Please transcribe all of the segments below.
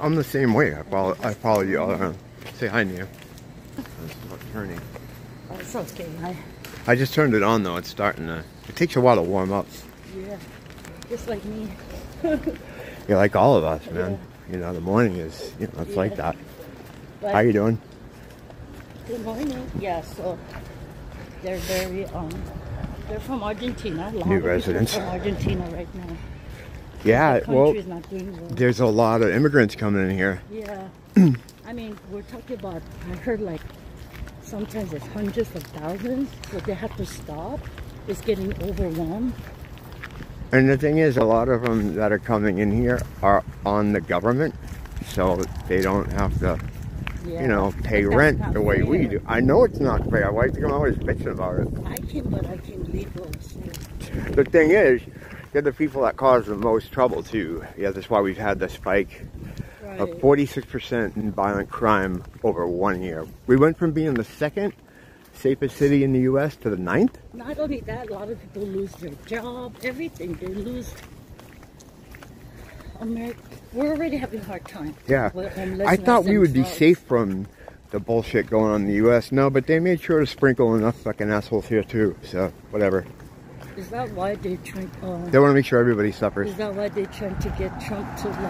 I'm the same way. I follow you all around. Say hi, Nia. It's not turning. Oh, it's okay. I just turned it on though. It's starting to. It takes a while to warm up. Yeah, just like me. Yeah, like all of us, man. Yeah. You know, the morning is, you know, it's like that. But how you doing? Good morning. Yeah, so they're very they're from Argentina. New residents from Argentina right now. Yeah, well, not doing well, there's a lot of immigrants coming in here. Yeah. I mean, we're talking about, I heard like sometimes it's hundreds of thousands, so they have to stop. It's getting overwhelmed. And the thing is, a lot of them that are coming in here are on the government, so they don't have to, you know, pay rent the way we do. I know it's not fair. My wife is always bitching about it. I can legal. So. The thing is, they're the people that cause the most trouble too. Yeah, that's why we've had the spike of 46% in violent crime over 1 year. We went from being the second safest city in the U.S. to the 9th. Not only that, a lot of people lose their job, everything. They lose. America, we're already having a hard time. Yeah, I thought we would be safe from the bullshit going on in the U.S. No, but they made sure to sprinkle enough fucking assholes here too. So whatever. Is that why they're trying? They want to make sure everybody suffers. Is that why they're trying to get Trump to like?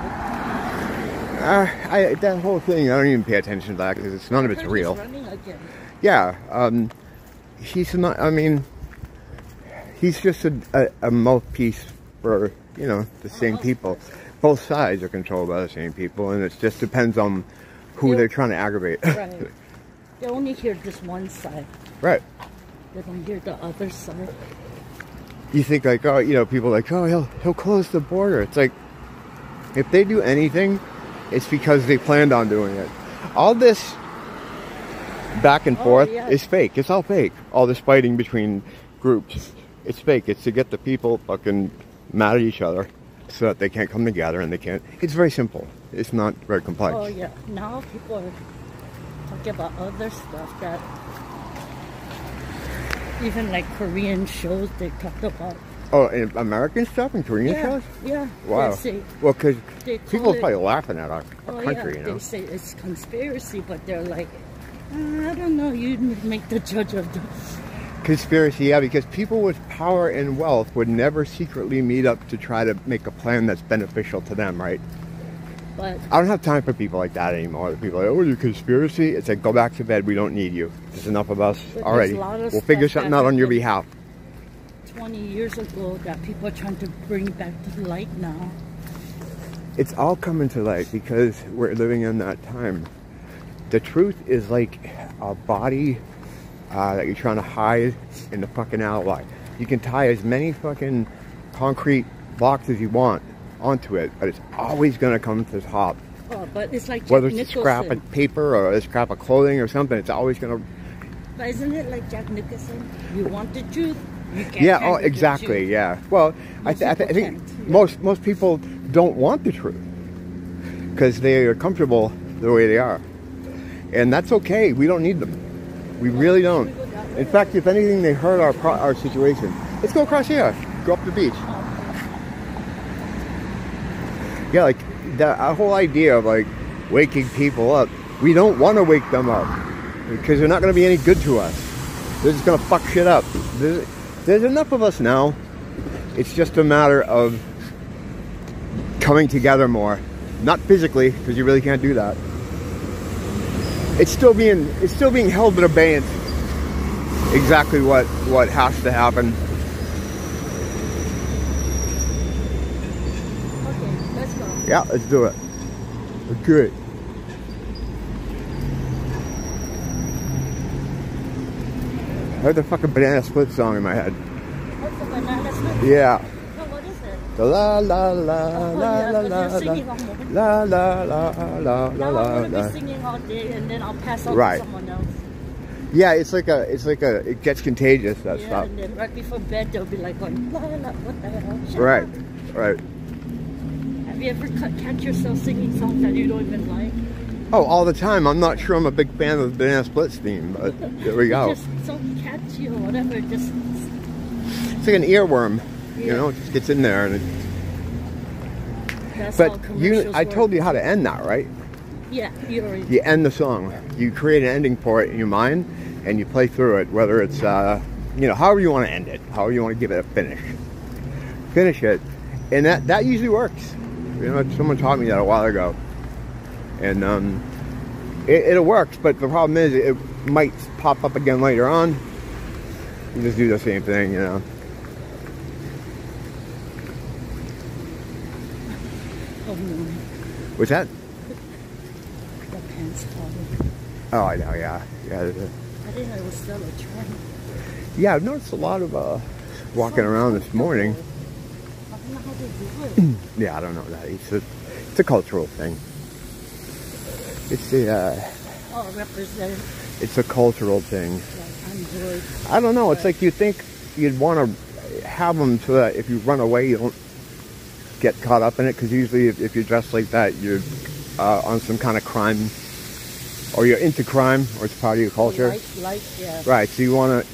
That whole thing, I don't even pay attention to that because none of it's real. He's running again. Yeah, he's not. I mean, he's just a mouthpiece for, you know, the same people. Both sides are controlled by the same people, and it just depends on who they're trying to aggravate. Right. They only hear just one side. Right. They don't hear the other side. You think like, oh, you know, people are like, oh, he'll close the border. It's like, if they do anything, it's because they planned on doing it. All this back and forth is fake. It's all fake. All this fighting between groups, it's fake. It's to get the people fucking mad at each other so that they can't come together and they can't. It's very simple. It's not very complex. Oh yeah. Now people are talking about other stuff that. Even like Korean shows, they talked about. Oh, and American stuff and Korean shows? Yeah. Wow. Well, because people are probably laughing at our country, you know? They say it's conspiracy, but they're like, I don't know, you make the judge of this. Conspiracy, yeah, because people with power and wealth would never secretly meet up to try to make a plan that's beneficial to them, right? But I don't have time for people like that anymore. People are like, oh, you conspiracy? It's like, go back to bed. We don't need you. There's enough of us already. We'll figure something out on your behalf. 20 years ago that people are trying to bring back to light now. It's all coming to light because we're living in that time. The truth is like a body that you're trying to hide in the fucking alibi. You can tie as many fucking concrete blocks as you want onto it, but it's always going to come to the top. Oh, but it's like Jack whether it's Nicholson. a scrap of paper or a scrap of clothing or something, it's always going to. But isn't it like Jack Nicholson? You want the truth, you can't. Yeah. Oh, exactly. Yeah. Well, I think most people don't want the truth because they are comfortable the way they are, and that's okay. We don't need them. We really don't. In fact, if anything, they hurt our situation. Let's go across here. Go up the beach. Yeah, like that whole idea of like waking people up. We don't want to wake them up because they're not going to be any good to us. They're just going to fuck shit up. There's enough of us now. It's just a matter of coming together more. Not physically, because you really can't do that. It's still being held in abeyance. Exactly what has to happen. Yeah, let's do it. Let's do it. I heard the fucking Banana Split song in my head. What's the Banana Split? Yeah. No, what is it? The la la la la la la la la la la I'm gonna be singing all day and then I'll pass on to someone else. Yeah, it gets contagious, that stuff. And then right before bed they'll be like going, la la, what the hell? Shut right, up. right. Have you ever catch yourself singing songs that you don't even like? Oh, all the time. I'm not sure I'm a big fan of the Banana Splits theme, but there we go. It's just so catchy or whatever. It's like an earworm, you know, it just gets in there and That's how But commercials I work. told you how to end that, right? Yeah, you already. You end the song. You create an ending for it in your mind, and you play through it, whether it's, however you want to end it, however you want to give it a finish. Finish it. And that usually works. Someone taught me that a while ago. And it works, but the problem is it might pop up again later on. You just do the same thing, Oh, no. What's that? The pants falling. Oh, I know, yeah. I didn't know it was still a trend. Yeah, I've noticed a lot of walking around this morning. I don't know how they do it. Yeah, I don't know that. It's a cultural thing. Represent. It's a cultural thing. Like, Android. I don't know. It's like you think you'd want to have them so that if you run away, you don't get caught up in it. Because usually, if you're dressed like that, you're on some kind of crime, or you're into crime, or it's part of your culture. Yeah. Right. So you want to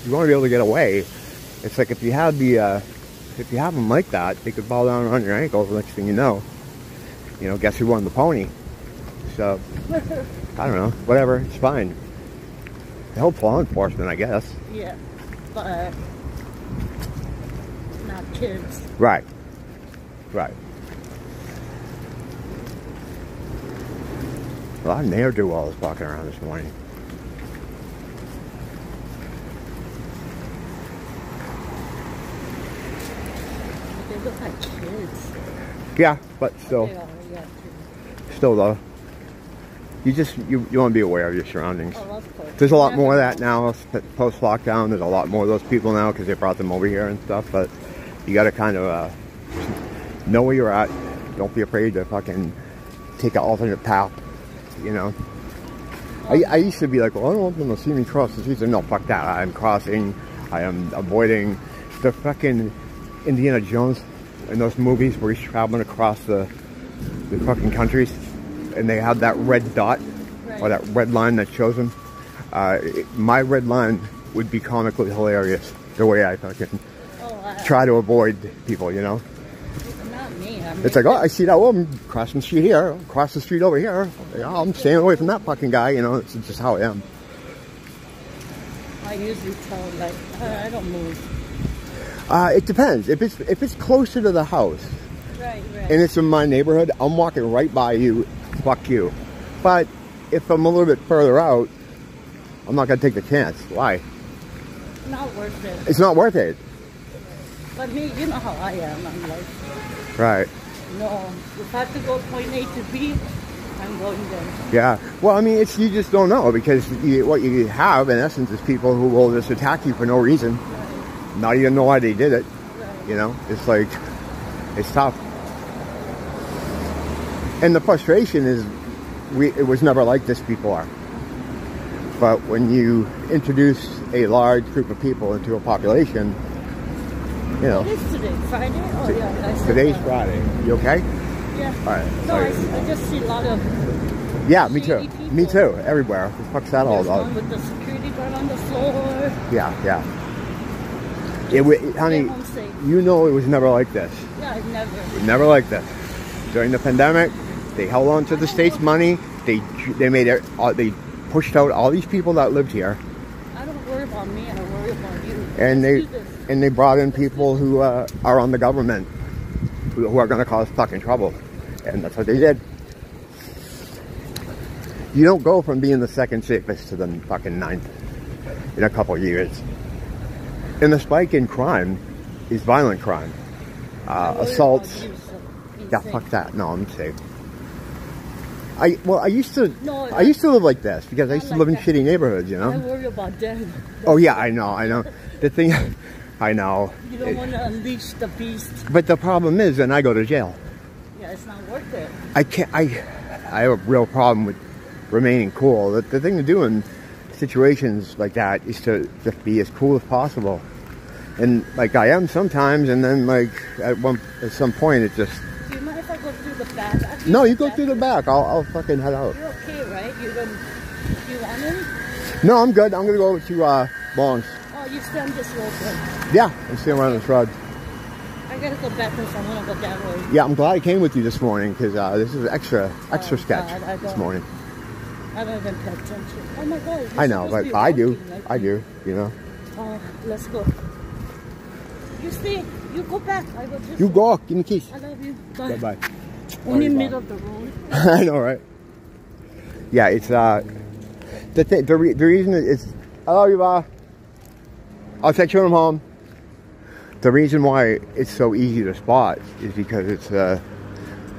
be able to get away. It's like if you have them like that, they could fall down on your ankles. The next thing you know, guess who won the pony? So I don't know. Whatever. It's fine. Help law enforcement, I guess. Yeah, but not kids. Right. Right. A lot of ne'er-do-wells walking around this morning. They look like kids. Yeah, but still. They are, yeah, too. Still though. You want to be aware of your surroundings. Oh, of course. There's a lot more of that now, post-lockdown. There's a lot more of those people now because they brought them over here and stuff, but you got to kind of know where you're at. Don't be afraid to fucking take an alternate path, I used to be like, well, I don't want them to see me cross the street. No, fuck that. I'm crossing. I am avoiding the fucking Indiana Jones in those movies where he's traveling across the fucking countries. And they have that red dot, or that red line that shows them. My red line would be comically hilarious, the way I fucking try to avoid people, Not me. It's like, oh, I see that woman crossing the street here, across the street over here. I'm staying away from that fucking guy, It's just how I am. I usually tell, like, I don't move. It depends. If it's closer to the house, Right. and it's in my neighborhood, I'm walking right by you. Fuck you. But if I'm a little bit further out, I'm not going to take the chance. Why? Not worth it. It's not worth it. But me, you know how I am. I'm like, Right. no, if I have to go point A to B, I'm going there. Yeah. Well, I mean, you just don't know because what you have, in essence, is people who will just attack you for no reason. Right. Not even know why they did it. Right. It's like, it's tough. And the frustration is, it was never like this before. But when you introduce a large group of people into a population, What is today? Friday? Oh, yeah. I said Today's that. Friday. You okay? Yeah. All right. No, I just see a lot of Yeah, me too. shady people. Me too. Everywhere. What the fuck's that all There's about? one with the security guard on the floor. Yeah. Honey, Get home safe. it was never like this. Yeah, I've never. Never like this. During the pandemic, they held on to the state's money. They pushed out all these people that lived here, I don't worry about me. I worry about you. and Let's do this. they brought in people who are on the government, who are going to cause fucking trouble, and that's what they did. You don't go from being the second safest to the fucking 9th in a couple of years. And the spike in crime is violent crime, I worry assaults. about you, so be Yeah, safe. fuck that. No, I'm safe. I used to No, I used to live like this because I used to like live in that. shitty neighborhoods, I worry about them. Oh yeah, I know. The thing, I know. You don't want to unleash the beast. But the problem is, then I go to jail. Yeah, it's not worth it. I can't. I have a real problem with remaining cool. The thing to do in situations like that is to just be as cool as possible. And like I am sometimes, and then like at some point it just. Do you mind if I go through the back? I can No, use you the go through the back. I'll fucking head out. You're okay, right? You want him? No, I'm good. I'm gonna go to Long's. Oh, you stay on this road then. Yeah, I'm staying around this road. I gotta go back because I want to go that way. Yeah, I'm glad I came with you this morning because this is extra sketch God, this morning. I don't even pay attention. Oh my God. I know, but I do. Like I do, you know. Let's go. You stay. You go back. I go this You way. go. Give me the keys. I love you. Bye. Bye-bye. Only middle of the road. I know, right? Yeah, it's the reason it's. I love you, Bob. I'll take you when I'm home. The reason why it's so easy to spot is because it's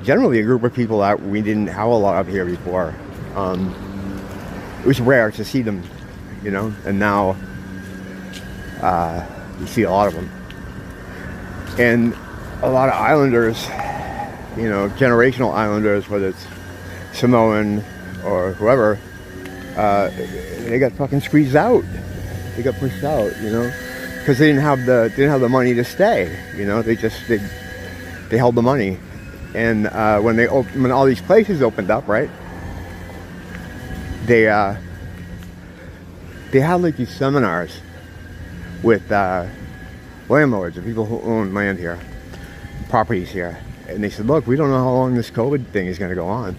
generally a group of people that we didn't have a lot of here before. It was rare to see them, you know, and now you see a lot of them. And a lot of islanders, you know, generational islanders, whether it's Samoan or whoever, they got fucking squeezed out. They got pushed out, you know, because they didn't have the money to stay. You know, they held the money, and when all these places opened up, right? They had like these seminars with landlords and people who own land here, properties here, and they said, look, we don't know how long this COVID thing is going to go on.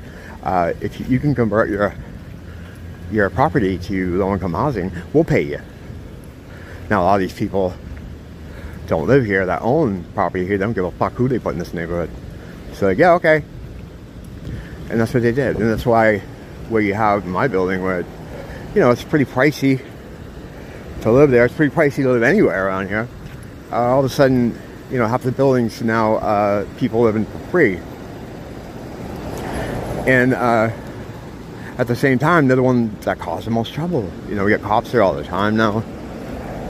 If you can convert your property to low-income housing, we'll pay you. Now, a lot of these people don't live here that own property here. They don't give a fuck who they put in this neighborhood. So, like, yeah, okay. And that's what they did. And that's why where you have my building where, you know, it's pretty pricey to live there. It's pretty pricey to live anywhere around here. All of a sudden, you know, half the buildings now, people living for free. And at the same time, they're the ones that cause the most trouble. You know, we got cops there all the time now.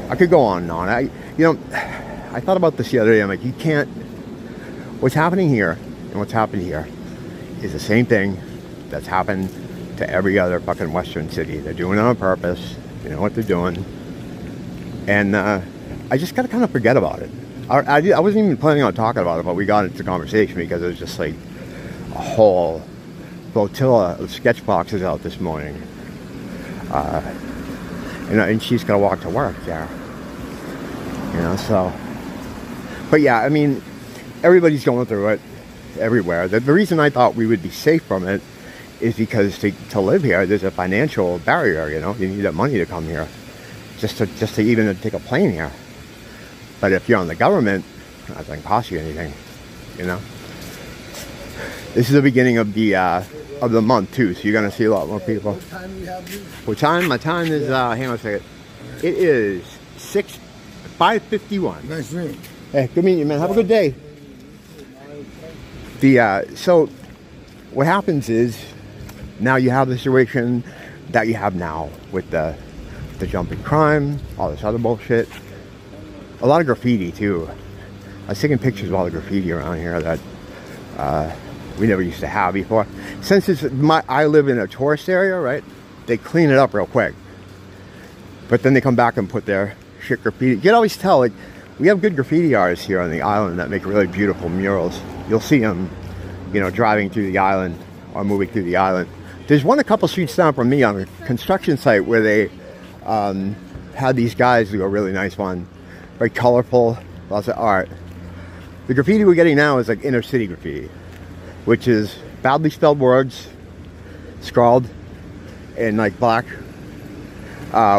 I could go on and on. I thought about this the other day. I'm like, you can't. What's happening here and what's happened here is the same thing that's happened to every other fucking Western city. They're doing it on purpose. You know what they're doing. And I just gotta kind of forget about it. I wasn't even planning on talking about it, but we got into the conversation because it was just like a whole flotilla of sketch boxes out this morning. And she's gonna walk to work, yeah. You know, so. But yeah, I mean, everybody's going through it everywhere. The reason I thought we would be safe from it is because to live here, there's a financial barrier, you know. You need that money to come here. Just to even take a plane here. But if you're on the government, that doesn't cost you anything, you know. This is the beginning of the month too, so you're gonna see a lot more people. What time do you have here? What time? My time is hang on a second. It is 5:51. Nice ring. Hey, good meeting you, man. Have a good day. So what happens is now you have the situation that you have now with the jumping crime, all this other bullshit. A lot of graffiti too. I was taking pictures of all the graffiti around here that we never used to have before. Since I live in a tourist area, right? They clean it up real quick. But then they come back and put their shit graffiti. You can always tell, like, we have good graffiti artists here on the island that make really beautiful murals. You'll see them, you know, driving through the island or moving through the island. There's one a couple streets down from me on a construction site where they had these guys do a really nice one. Very colorful, lots of art. The graffiti we're getting now is like inner city graffiti, which is badly spelled words, scrawled in like black,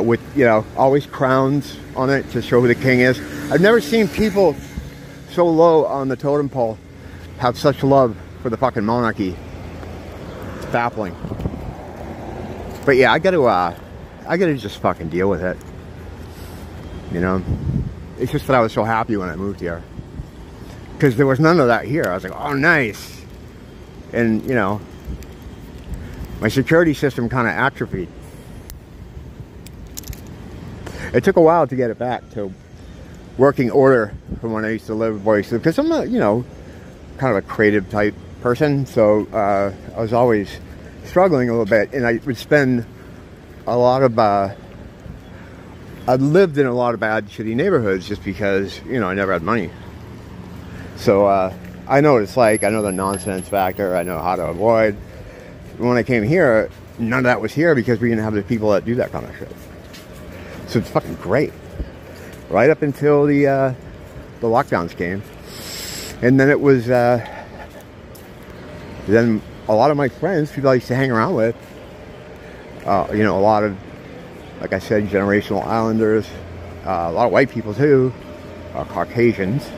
with, you know, always crowns on it to show who the king is. I've never seen people so low on the totem pole have such love for the fucking monarchy. It's baffling. But yeah, I gotta just fucking deal with it. You know, it's just that I was so happy when I moved here because there was none of that here. I was like, oh, nice. And, you know, my security system kind of atrophied. It took a while to get it back to working order from when I used to live because I'm a, you know, kind of a creative type person. So I was always struggling a little bit, and I would spend a lot of I lived in a lot of bad, shitty neighborhoods just because, you know, I never had money. So I know what it's like. I know the nonsense factor. I know how to avoid. When I came here, none of that was here because we didn't have the people that do that kind of shit. So it's fucking great. Right up until the lockdowns came. And then it was, then a lot of my friends, people I used to hang around with, you know, a lot of, like I said, generational islanders, a lot of white people too, Caucasians,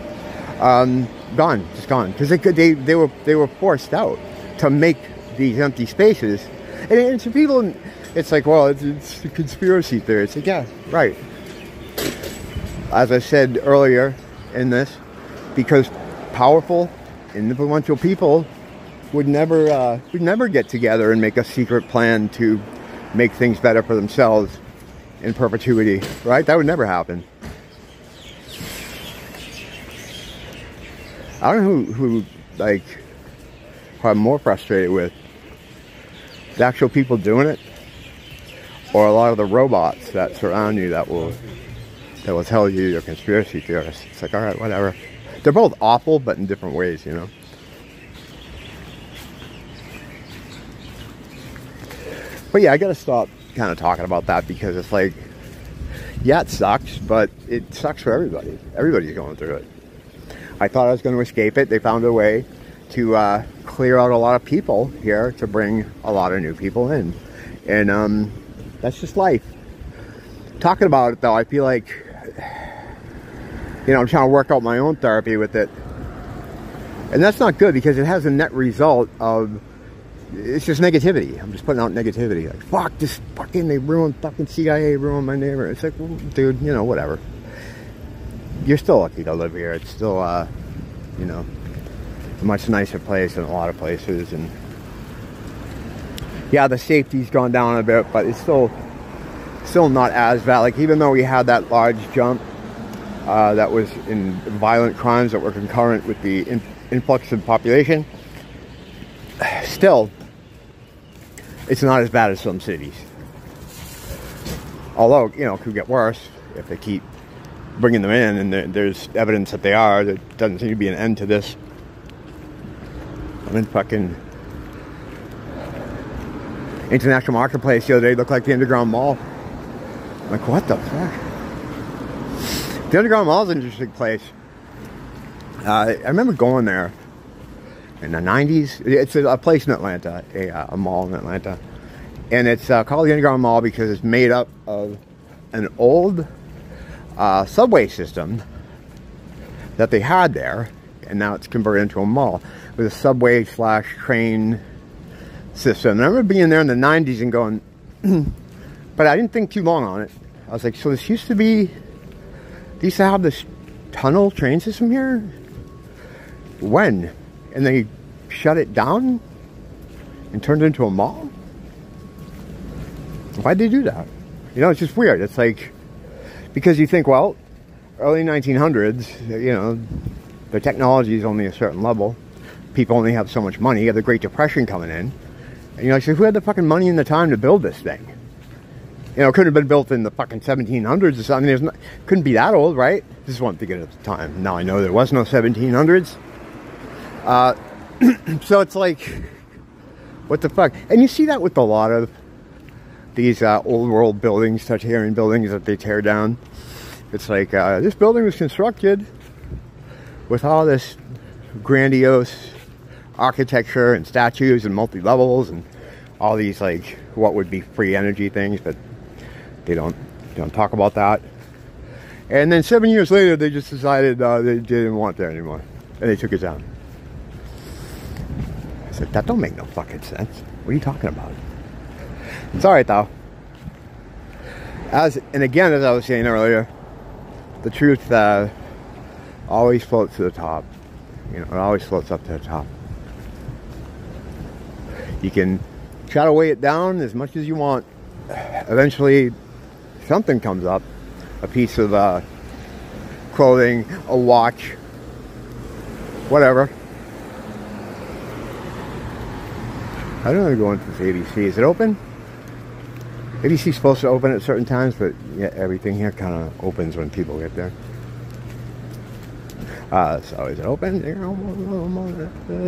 gone, just gone, because they were forced out to make these empty spaces. And to people, it's like, well, it's a conspiracy theory. It's like, yeah, right. As I said earlier in this, because powerful, influential people would never get together and make a secret plan to make things better for themselves in perpetuity, right? That would never happen. I don't know who like, who I'm more frustrated with. The actual people doing it, or a lot of the robots that surround you that will tell you you're conspiracy theorists. It's like, all right, whatever. They're both awful, but in different ways, you know. But yeah, I gotta stop kind of talking about that, because it's like, yeah, it sucks, but it sucks for everybody. Everybody's going through it. I thought I was going to escape it. They found a way to clear out a lot of people here to bring a lot of new people in. And that's just life. Talking about it though, I feel like, you know, I'm trying to work out my own therapy with it. And that's not good, because it has a net result of, it's just negativity. I'm just putting out negativity. Like, fuck, this fucking, they ruined, fucking CIA ruined my neighbor. It's like, well, dude, you know, whatever. You're still lucky to live here. It's still, you know, a much nicer place than a lot of places. And yeah, the safety's gone down a bit, but it's still not as bad. Like, even though we had that large jump that was in violent crimes that were concurrent with the influx of population, still, it's not as bad as some cities. Although, you know, it could get worse if they keep bringing them in, and there's evidence that they are. There doesn't seem to be an end to this. I'm in fucking International Marketplace the other day. It looked like the Underground Mall. I'm like, what the fuck? The Underground Mall is an interesting place. I remember going there in the 90s. It's a place in Atlanta, a mall in Atlanta. And it's called the Underground Mall because it's made up of an old subway system that they had there, and now it's converted into a mall with a subway / train system. And I remember being there in the 90s and going, but I didn't think too long on it. I was like, so this used to be, they used to have this tunnel train system here? When? And they shut it down and turned it into a mall? Why'd they do that? You know, it's just weird. It's like, because you think, well, early 1900s, you know, the technology is only a certain level. People only have so much money. You have the Great Depression coming in. And you're like, so who had the fucking money and the time to build this thing? You know, it couldn't have been built in the fucking 1700s or something. Couldn't be that old, right? This is what I'm thinking at the time. Now I know there was no 1700s. So it's like, what the fuck? And you see that with a lot of these old world buildings, Tartarian buildings that they tear down. It's like, this building was constructed with all this grandiose architecture and statues and multi-levels and all these, like, what would be free energy things, but they don't talk about that. And then 7 years later, they just decided they didn't want that anymore, and they took it down. I said, that don't make no fucking sense. What are you talking about? It's all right though. And again, as I was saying earlier, the truth always floats to the top. You know, it always floats up to the top. You can try to weigh it down as much as you want. Eventually, something comes up. A piece of clothing, a watch, whatever. I don't know go into this ABC. Is it open? ABC's supposed to open at certain times, but yeah, everything here kind of opens when people get there. So is it open?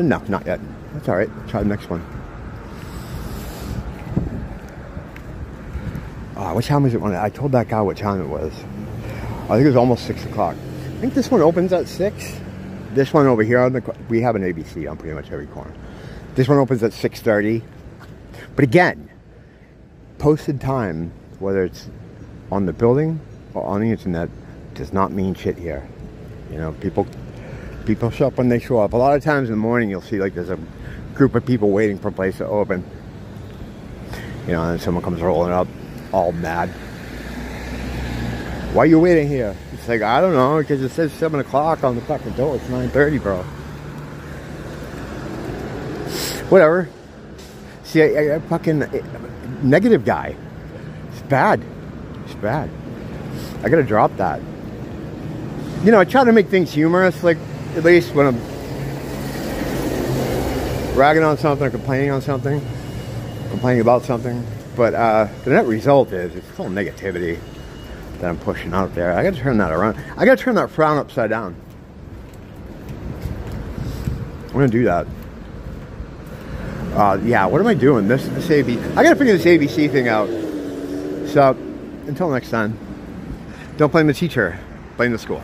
No, not yet. That's alright. Try the next one. What time was it when I told that guy what time it was? I think it was almost 6 o'clock. I think this one opens at 6. This one over here, we have an ABC on pretty much every corner. This one opens at 6:30. But again, posted time, whether it's on the building or on the internet, does not mean shit here. You know, people show up when they show up. A lot of times in the morning, you'll see like there's a group of people waiting for a place to open. You know, and then someone comes rolling up, all mad. Why are you waiting here? It's like, I don't know, because it says 7 o'clock on the fucking door. It's 9:30, bro. Whatever. See, I fucking negative guy. It's bad. It's bad. I gotta drop that. You know, I try to make things humorous, like, at least when I'm ragging on something or complaining on something, complaining about something. But the net result is it's all negativity that I'm pushing out there. I gotta turn that around. I gotta turn that frown upside down. I'm gonna do that. Yeah, what am I doing? This ABC. I gotta figure this ABC thing out. So, until next time, don't blame the teacher, blame the school.